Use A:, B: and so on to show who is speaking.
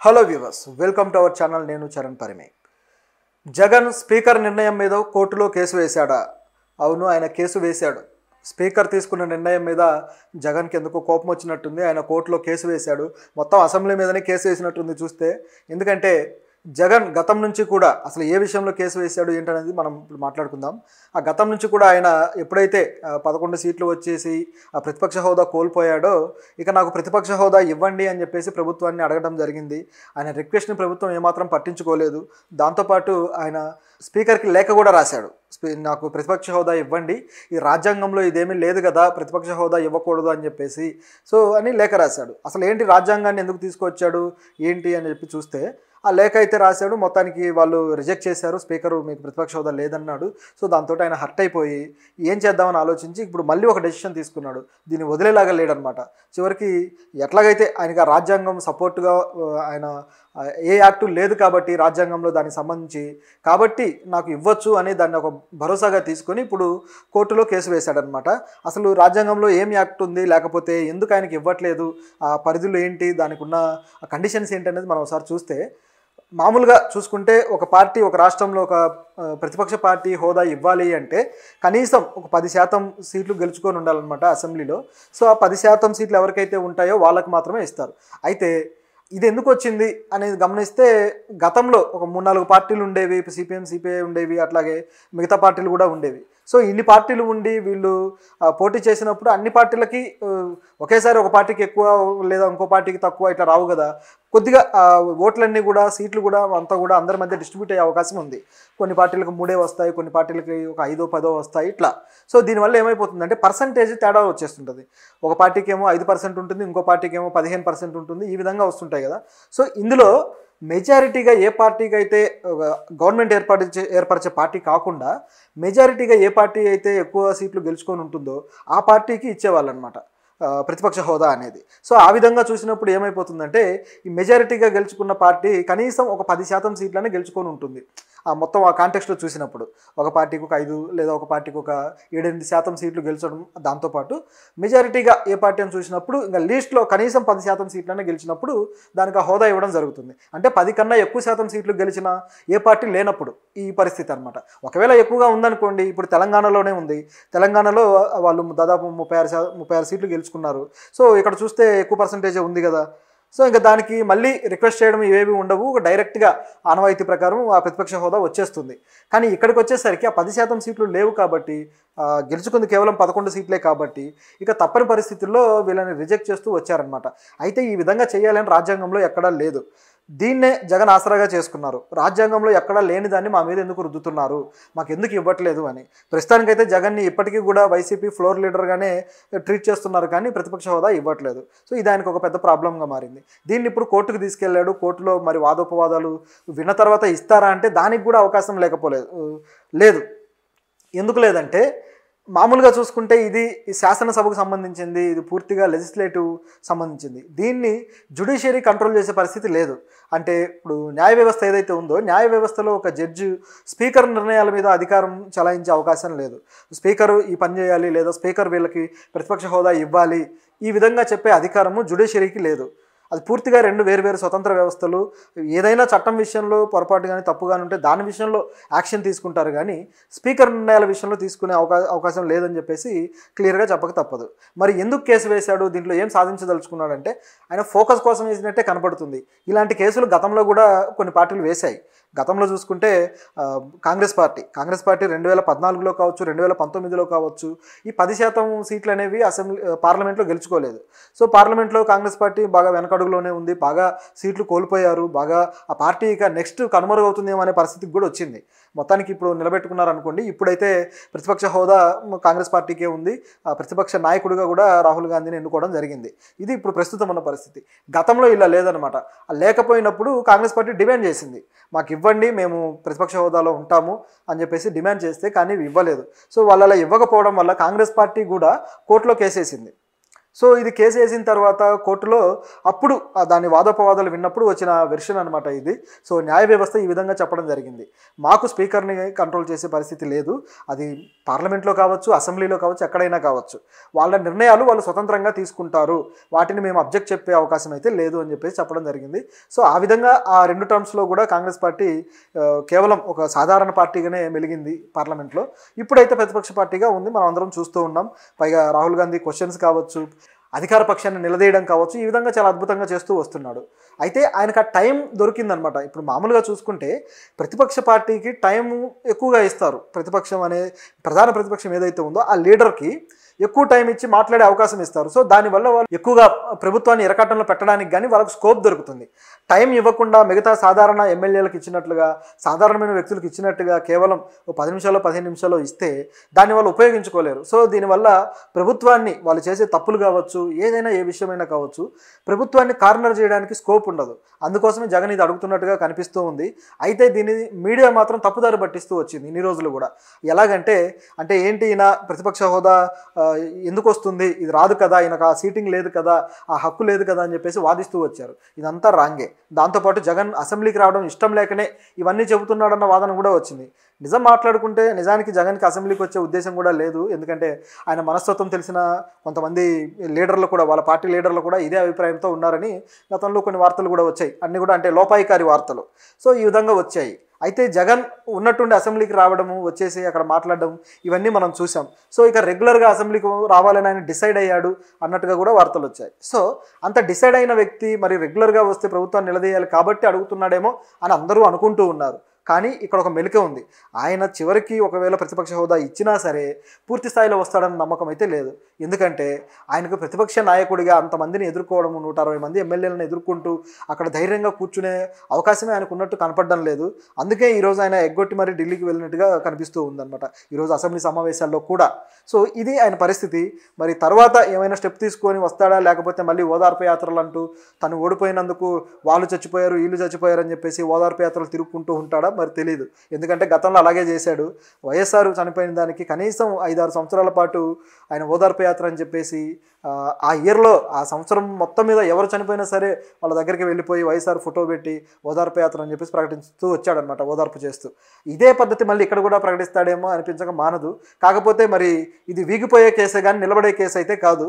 A: Hello viewers, welcome to our channel. నేను Charan పరిమే. Jagan speaker నిర్ణయం మీద కోర్టులో కేసు వేశాడా? అవును, ఆయన కేసు వేశాడు. స్పీకర్ తీసుకున్న నిర్ణయం మీద జగన్కి ఎందుకో కోపం వచ్చినట్టుంది. ఆయన కోర్టులో కేసు వేశాడు. మొత్తం అసెంబ్లీ మీదనే కేసు వేసినట్టుంది చూస్తే. ఎందుకంటే జగన్ గతం నుంచి కూడా అసలు ఏ విషయంలో కేసు వేశాడు ఏంటనేది మనం ఇప్పుడు మాట్లాడుకుందాం. ఆ గతం నుంచి కూడా ఆయన ఎప్పుడైతే 11 సీట్లు వచ్చేసి ఆ ప్రతిపక్ష హోదా కోల్పోయాడో, ఇక నాకు ప్రతిపక్ష హోదా ఇవ్వండి అని చెప్పేసి ప్రభుత్వాన్ని అడగడం జరిగింది. ఆయన రిక్వెస్ట్ని ప్రభుత్వం ఏమాత్రం పట్టించుకోలేదు. దాంతోపాటు ఆయన స్పీకర్కి లేఖ కూడా రాశాడు. నాకు ప్రతిపక్ష హోదా ఇవ్వండి, ఈ రాజ్యాంగంలో ఇదేమీ లేదు కదా, ప్రతిపక్ష హోదా ఇవ్వకూడదు అని చెప్పేసి అని లేఖ రాశాడు. అసలు ఏంటి, రాజ్యాంగాన్ని ఎందుకు తీసుకొచ్చాడు ఏంటి అని చెప్పి చూస్తే ఆ లేఖ అయితే రాశాడు. మొత్తానికి వాళ్ళు రిజెక్ట్ చేశారు. స్పీకరు మీకు ప్రతిపక్ష హోదా లేదన్నాడు. సో దాంతో ఆయన హర్ట్ అయిపోయి ఏం చేద్దామని ఆలోచించి ఇప్పుడు మళ్ళీ ఒక డెసిషన్ తీసుకున్నాడు. దీన్ని వదిలేలాగా లేడనమాట. చివరికి ఎట్లాగైతే ఆయనకి ఆ రాజ్యాంగం సపోర్ట్గా ఆయన ఏ యాక్టు లేదు కాబట్టి రాజ్యాంగంలో దానికి సంబంధించి కాబట్టి నాకు ఇవ్వచ్చు అని దాన్ని ఒక భరోసాగా తీసుకొని ఇప్పుడు కోర్టులో కేసు వేశాడనమాట. అసలు రాజ్యాంగంలో ఏం యాక్ట్ ఉంది, లేకపోతే ఎందుకు ఆయనకి ఇవ్వట్లేదు, ఆ పరిధులు ఏంటి, దానికి ఉన్న కండిషన్స్ ఏంటి అనేది మనం ఒకసారి చూస్తే, మామూలుగా చూసుకుంటే ఒక పార్టీ ఒక రాష్ట్రంలో ఒక ప్రతిపక్ష పార్టీ హోదా ఇవ్వాలి అంటే కనీసం ఒక 10% సీట్లు గెలుచుకొని ఉండాలన్నమాట అసెంబ్లీలో. సో ఆ 10% సీట్లు ఎవరికైతే ఉంటాయో వాళ్ళకి మాత్రమే ఇస్తారు. అయితే ఇది ఎందుకు వచ్చింది అనేది గమనిస్తే గతంలో ఒక 3-4 పార్టీలు ఉండేవి. సిపిఎం, సిపిఐ ఉండేవి, అట్లాగే మిగతా పార్టీలు కూడా ఉండేవి. సో ఇన్ని పార్టీలు ఉండి వీళ్ళు పోటీ చేసినప్పుడు అన్ని పార్టీలకి ఒకేసారి ఒక పార్టీకి ఎక్కువ లేదా ఇంకో పార్టీకి తక్కువ ఇట్లా రావు కదా. కొద్దిగా ఓట్లన్నీ కూడా సీట్లు కూడా అంతా కూడా అందరి మధ్య డిస్ట్రిబ్యూట్ అయ్యే అవకాశం ఉంది. కొన్ని పార్టీలకు 3 వస్తాయి, కొన్ని పార్టీలకి ఒక 5-10 వస్తాయి ఇట్లా. సో దీనివల్ల ఏమైపోతుందంటే పర్సంటేజ్ తేడా వచ్చేస్తుంటుంది. ఒక పార్టీకి ఏమో 5% ఉంటుంది, ఇంకో పార్టీకి ఏమో 15% ఉంటుంది. ఈ విధంగా వస్తుంటాయి కదా. సో ఇందులో మెజారిటీగా ఏ పార్టీకి అయితే గవర్నమెంట్ ఏర్పరిచే పార్టీ కాకుండా మెజారిటీగా ఏ పార్టీ అయితే ఎక్కువ సీట్లు గెలుచుకొని ఉంటుందో ఆ పార్టీకి ఇచ్చేవాళ్ళు అనమాట ప్రతిపక్ష హోదా అనేది. సో ఆ విధంగా చూసినప్పుడు ఏమైపోతుందంటే ఈ మెజారిటీగా గెలుచుకున్న పార్టీ కనీసం ఒక 10% సీట్లనే గెలుచుకొని ఉంటుంది. మొత్తం ఆ కాంటెక్స్ట్లో చూసినప్పుడు ఒక పార్టీకి ఒక 5 లేదా ఒక పార్టీకి ఒక 7-8% సీట్లు గెలిచడం. దాంతోపాటు మెజారిటీగా ఏ పార్టీ అని చూసినప్పుడు ఇంకా లీస్ట్లో కనీసం 10% సీట్లనే గెలిచినప్పుడు దానికి ఆ హోదా ఇవ్వడం జరుగుతుంది. అంటే 10 కన్నా ఎక్కువ శాతం సీట్లు గెలిచిన ఏ పార్టీ లేనప్పుడు ఈ పరిస్థితి అనమాట. ఒకవేళ ఎక్కువగా ఉందనుకోండి, ఇప్పుడు తెలంగాణలోనే ఉంది. తెలంగాణలో వాళ్ళు దాదాపు 36 సీట్లు గెలుచుకున్నారు. సో ఇక్కడ చూస్తే ఎక్కువ పర్సంటేజే ఉంది కదా. సో ఇంకా దానికి మళ్ళీ రిక్వెస్ట్ చేయడం ఇవేవి ఉండవు, డైరెక్ట్గా ఆనవాయితీ ప్రకారం ఆ ప్రతిపక్ష హోదా వచ్చేస్తుంది. కానీ ఇక్కడికి వచ్చేసరికి ఆ 10% సీట్లు లేవు కాబట్టి, గెలుచుకుంది కేవలం 11 సీట్లే కాబట్టి ఇక తప్పని పరిస్థితుల్లో వీళ్ళని రిజెక్ట్ చేస్తూ వచ్చారనమాట. అయితే ఈ విధంగా చేయాలని రాజ్యాంగంలో ఎక్కడా లేదు. దీన్నే జగన్ ఆసరాగా చేసుకున్నారు. రాజ్యాంగంలో ఎక్కడా లేని దాన్ని మా మీద ఎందుకు రుద్దుతున్నారు, మాకు ఎందుకు ఇవ్వట్లేదు అని. ప్రస్తుతానికైతే జగన్ని ఇప్పటికీ కూడా వైసీపీ ఫ్లోర్ లీడర్గానే ట్రీట్ చేస్తున్నారు, కానీ ప్రతిపక్ష హోదా ఇవ్వట్లేదు. సో ఇది ఆయనకు ఒక పెద్ద ప్రాబ్లంగా మారింది. దీన్ని ఇప్పుడు కోర్టుకు తీసుకెళ్లాడు. కోర్టులో మరి వాదోపవాదాలు విన్న తర్వాత ఇస్తారా అంటే దానికి కూడా అవకాశం లేదు. ఎందుకు లేదంటే మామూలుగా చూసుకుంటే ఇది శాసనసభకు సంబంధించింది, ఇది పూర్తిగా లెజిస్లేటివ్ సంబంధించింది. దీన్ని జ్యుడిషియరీ కంట్రోల్ చేసే పరిస్థితి లేదు. అంటే ఇప్పుడు న్యాయ వ్యవస్థ ఏదైతే ఉందో, న్యాయ వ్యవస్థలో ఒక జడ్జి స్పీకర్ నిర్ణయాల మీద అధికారం చలాయించే అవకాశం లేదు. స్పీకరు ఈ పని చేయాలి లేదా స్పీకర్ వీళ్ళకి ప్రతిపక్ష హోదా ఇవ్వాలి ఈ విధంగా చెప్పే అధికారము జ్యుడిషియరీకి లేదు. అది పూర్తిగా 2 వేరు స్వతంత్ర వ్యవస్థలు. ఏదైనా చట్టం విషయంలో పొరపాటు కానీ తప్పు కానీ ఉంటే దాని విషయంలో యాక్షన్ తీసుకుంటారు, కానీ స్పీకర్ నిర్ణయాల విషయంలో తీసుకునే అవకాశం లేదని చెప్పేసి క్లియర్గా చెప్పక తప్పదు. మరి ఎందుకు కేసు వేశాడు, దీంట్లో ఏం సాధించదలుచుకున్నాడంటే ఆయన ఫోకస్ కోసం వేసినట్టే కనపడుతుంది. ఇలాంటి కేసులు గతంలో కూడా కొన్ని పార్టీలు వేశాయి. గతంలో చూసుకుంటే కాంగ్రెస్ పార్టీ 2014లో కావచ్చు, 2019లో కావచ్చు ఈ 10% సీట్లు అనేవి పార్లమెంట్లో గెలుచుకోలేదు. సో పార్లమెంట్లో కాంగ్రెస్ పార్టీ బాగా వెనకడుగులోనే ఉంది, బాగా సీట్లు కోల్పోయారు, బాగా ఆ పార్టీ ఇక నెక్స్ట్ కనుమరుగవుతుందేమో అనే పరిస్థితికి కూడా వచ్చింది. మొత్తానికి ఇప్పుడు నిలబెట్టుకున్నారనుకోండి. ఇప్పుడైతే ప్రతిపక్ష హోదా కాంగ్రెస్ పార్టీకే ఉంది. ప్రతిపక్ష నాయకుడిగా కూడా రాహుల్ గాంధీని ఎన్నుకోవడం జరిగింది. ఇది ఇప్పుడు ప్రస్తుతం ఉన్న పరిస్థితి. గతంలో ఇలా లేదనమాట. లేకపోయినప్పుడు కాంగ్రెస్ పార్టీ డిమాండ్ చేసింది, మాకు ఇవ్వండి, మేము ప్రతిపక్ష హోదాలో ఉంటాము అని చెప్పేసి డిమాండ్ చేస్తే కానీ ఇవ్వలేదు. సో వాళ్ళు అలా ఇవ్వకపోవడం వల్ల కాంగ్రెస్ పార్టీ కూడా కోర్టులో కేసేసింది. సో ఇది కేసు వేసిన తర్వాత కోర్టులో అప్పుడు దాని వాదోపవాదాలు విన్నప్పుడు వచ్చిన వెర్షన్ అనమాట ఇది. సో న్యాయ వ్యవస్థ ఈ విధంగా చెప్పడం జరిగింది. మాకు స్పీకర్ని కంట్రోల్ చేసే పరిస్థితి లేదు, అది పార్లమెంట్లో కావచ్చు, అసెంబ్లీలో కావచ్చు, ఎక్కడైనా కావచ్చు, వాళ్ళ నిర్ణయాలు వాళ్ళు స్వతంత్రంగా తీసుకుంటారు, వాటిని మేము అబ్జెక్ట్ చెప్పే అవకాశం అయితే లేదు అని చెప్పేసి చెప్పడం జరిగింది. సో ఆ విధంగా ఆ 2 టర్మ్స్లో కూడా కాంగ్రెస్ పార్టీ కేవలం ఒక సాధారణ పార్టీగానే మెలిగింది పార్లమెంట్లో. ఇప్పుడైతే ప్రతిపక్ష పార్టీగా ఉంది, మనం అందరం చూస్తూ ఉన్నాం. పైగా రాహుల్ గాంధీ క్వశ్చన్స్ కావచ్చు, అధికార పక్షాన్ని నిలదీయడం కావచ్చు, ఈ విధంగా చాలా అద్భుతంగా చేస్తూ వస్తున్నాడు. అయితే ఆయనకు ఆ టైం దొరికిందనమాట. ఇప్పుడు మామూలుగా చూసుకుంటే ప్రతిపక్ష పార్టీకి టైం ఎక్కువగా ఇస్తారు. ప్రతిపక్షం అనే ప్రధాన ప్రతిపక్షం ఏదైతే ఉందో ఆ లీడర్కి ఎక్కువ టైం ఇచ్చి మాట్లాడే అవకాశం ఇస్తారు. సో దానివల్ల వాళ్ళు ఎక్కువగా ప్రభుత్వాన్ని ఇరకాటంలో పెట్టడానికి కానీ వాళ్ళకు స్కోప్ దొరుకుతుంది. టైం ఇవ్వకుండా మిగతా సాధారణ ఎమ్మెల్యేలకు ఇచ్చినట్లుగా, సాధారణమైన వ్యక్తులకు ఇచ్చినట్టుగా కేవలం 10 నిమిషాలు 15 నిమిషాలు ఇస్తే దాన్ని వాళ్ళు ఉపయోగించుకోలేరు. సో దీనివల్ల ప్రభుత్వాన్ని వాళ్ళు చేసే తప్పులు కావచ్చు, ఏదైనా ఏ విషయమైనా కావచ్చు, ప్రభుత్వాన్ని కార్నర్ చేయడానికి స్కోప్ ఉండదు. అందుకోసమే జగన్ ఇది అడుగుతున్నట్టుగా కనిపిస్తూ ఉంది. అయితే దీన్ని మీడియా మాత్రం తప్పుదారి పట్టిస్తూ వచ్చింది ఇన్ని రోజులు కూడా. ఎలాగంటే ఏంటి ఈయన ప్రతిపక్ష హోదా ఎందుకు వస్తుంది, ఇది రాదు కదా, ఈయనకు ఆ సీటింగ్ లేదు కదా, ఆ హక్కు లేదు కదా అని చెప్పేసి వాదిస్తూ వచ్చారు. ఇదంతా రాంగే. దాంతోపాటు జగన్ అసెంబ్లీకి రావడం ఇష్టం లేకనే ఇవన్నీ చెబుతున్నాడన్న వాదన కూడా వచ్చింది. నిజం మాట్లాడుకుంటే నిజానికి జగన్కి అసెంబ్లీకి వచ్చే ఉద్దేశం కూడా లేదు. ఎందుకంటే ఆయన మనస్తత్వం తెలిసిన కొంతమంది లీడర్లు కూడా, వాళ్ళ పార్టీ లీడర్లు కూడా ఇదే అభిప్రాయంతో ఉన్నారని గతంలో కొన్ని వార్తలు కూడా వచ్చాయి. అన్నీ కూడా లోపాయికారి వార్తలు. సో ఈ విధంగా వచ్చాయి. అయితే జగన్ ఉన్నట్టుండి అసెంబ్లీకి రావడము, వచ్చేసి అక్కడ మాట్లాడడం, ఇవన్నీ మనం చూసాం. సో ఇక రెగ్యులర్గా అసెంబ్లీకి రావాలని ఆయన డిసైడ్ అయ్యాడు అన్నట్టుగా కూడా వార్తలు వచ్చాయి. సో అంత డిసైడ్ అయిన వ్యక్తి మరి రెగ్యులర్గా వస్తే ప్రభుత్వాన్ని నిలదీయాలి కాబట్టి అడుగుతున్నాడేమో అని అందరూ అనుకుంటూ ఉన్నారు. కానీ ఇక్కడ ఒక మెలిక ఉంది. ఆయన చివరికి ఒకవేళ ప్రతిపక్ష హోదా ఇచ్చినా సరే పూర్తి స్థాయిలో వస్తాడన్న నమ్మకం అయితే లేదు. ఎందుకంటే ఆయనకు ప్రతిపక్ష నాయకుడిగా అంతమందిని ఎదుర్కోవడము, 160 మంది ఎమ్మెల్యేలను ఎదుర్కొంటూ అక్కడ ధైర్యంగా కూర్చునే అవకాశమే ఆయనకు ఉన్నట్టు కనపడడం లేదు. అందుకే ఈరోజు ఆయన ఎగ్గొట్టి మరి ఢిల్లీకి వెళ్ళినట్టుగా కనిపిస్తూ ఉందన్నమాట ఈరోజు అసెంబ్లీ సమావేశాల్లో కూడా. సో ఇది ఆయన పరిస్థితి. మరి తర్వాత ఏమైనా స్టెప్ తీసుకొని వస్తాడా, లేకపోతే మళ్ళీ ఓదార్పు యాత్రలు అంటూ తను ఓడిపోయినందుకు వాళ్ళు చచ్చిపోయారు, వీళ్ళు చచ్చిపోయారు అని చెప్పేసి ఓదార్పు యాత్రలు తిరుగుకుంటూ ఉంటాడా మరి తెలియదు. ఎందుకంటే గతంలో అలాగే చేశాడు. వైఎస్ఆర్ చనిపోయిన దానికి కనీసం 5-6 సంవత్సరాల పాటు ఆయన ఓదార్పు యాత్ర అని చెప్పేసి ఆ ఇయర్లో, ఆ సంవత్సరం మొత్తం మీద ఎవరు చనిపోయినా సరే వాళ్ళ దగ్గరికి వెళ్ళిపోయి వైఎస్ఆర్ ఫోటో పెట్టి ఓదార్పు యాత్ర అని చెప్పేసి ప్రకటిస్తూ వచ్చాడనమాట, ఓదార్పు చేస్తూ. ఇదే పద్ధతి మళ్ళీ ఇక్కడ కూడా ప్రకటిస్తాడేమో అనిపించక మానదు. కాకపోతే మరి ఇది వీగిపోయే కేసే కానీ నిలబడే కేసు అయితే కాదు.